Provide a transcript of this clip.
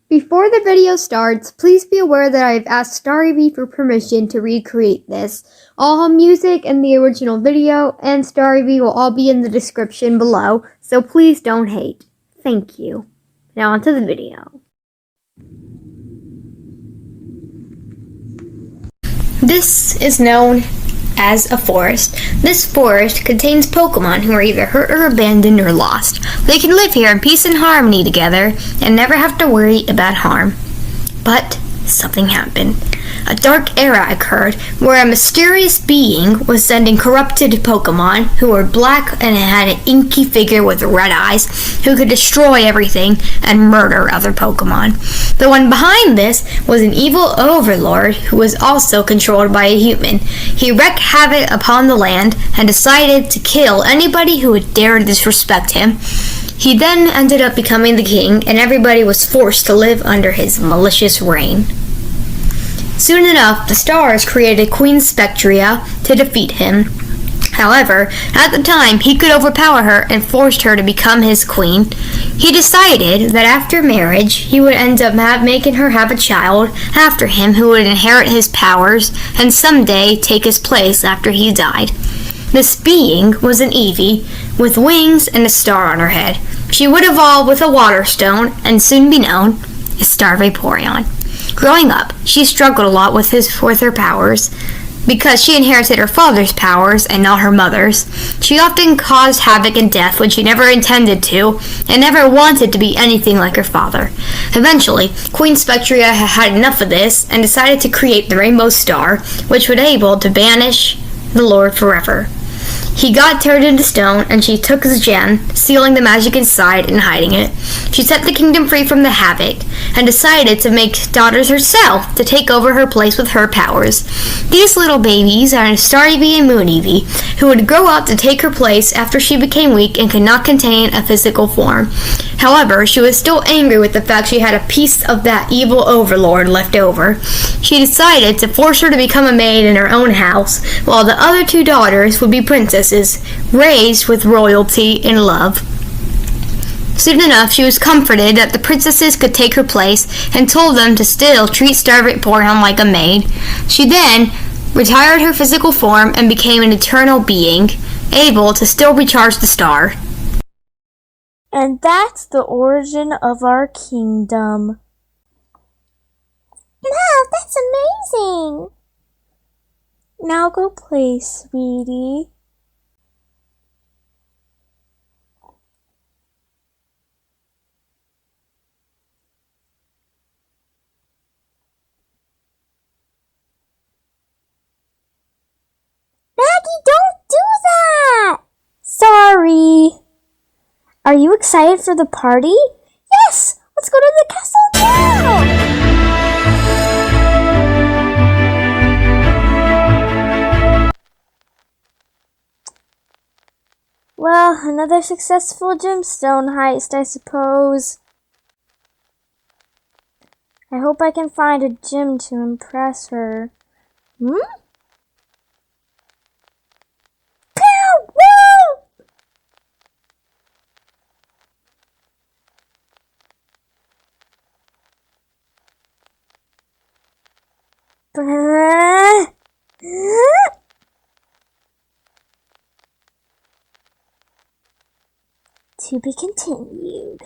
Before the video starts, please be aware that I have asked StarEevee for permission to recreate this. All music and the original video and StarEevee will all be in the description below, so please don't hate. Thank you. Now onto the video. This is known as a forest. This forest contains Pokemon who are either hurt or abandoned or lost. They can live here in peace and harmony together and never have to worry about harm. But something happened. A dark era occurred where a mysterious being was sending corrupted Pokemon who were black and had an inky figure with red eyes who could destroy everything and murder other Pokemon. The one behind this was an evil overlord who was also controlled by a human. He wreaked havoc upon the land and decided to kill anybody who would dare to disrespect him. He then ended up becoming the king, and everybody was forced to live under his malicious reign. Soon enough, the stars created Queen Spectria to defeat him. However, at the time, he could overpower her and forced her to become his queen. He decided that after marriage, he would end up making her have a child after him who would inherit his powers and someday take his place after he died. This being was an Eevee with wings and a star on her head. She would evolve with a water stone and soon be known as Star Vaporeon. Growing up, she struggled a lot with her powers. Because she inherited her father's powers and not her mother's, she often caused havoc and death when she never intended to, and never wanted to be anything like her father. Eventually, Queen Spectria had enough of this and decided to create the Rainbow Star, which would be able to banish the Lord forever. He got turned into stone, and she took his gem, sealing the magic inside and hiding it. She set the kingdom free from the havoc, and decided to make daughters herself to take over her place with her powers. These little babies are StarEevee and Mooneevee, who would grow up to take her place after she became weak and could not contain a physical form. However, she was still angry with the fact she had a piece of that evil overlord left over. She decided to force her to become a maid in her own house, while the other two daughters would be princesses, raised with royalty and love. Soon enough, she was comforted that the princesses could take her place and told them to still treat Star Vaporeon like a maid. She then retired her physical form and became an eternal being, able to still recharge the star. And that's the origin of our kingdom. Wow, that's amazing! Now go play, sweetie. Maggie, don't do that! Sorry. Are you excited for the party? Yes! Let's go to the castle now! Well, another successful gemstone heist, I suppose. I hope I can find a gem to impress her. Hmm? Pow! Woo! To be continued.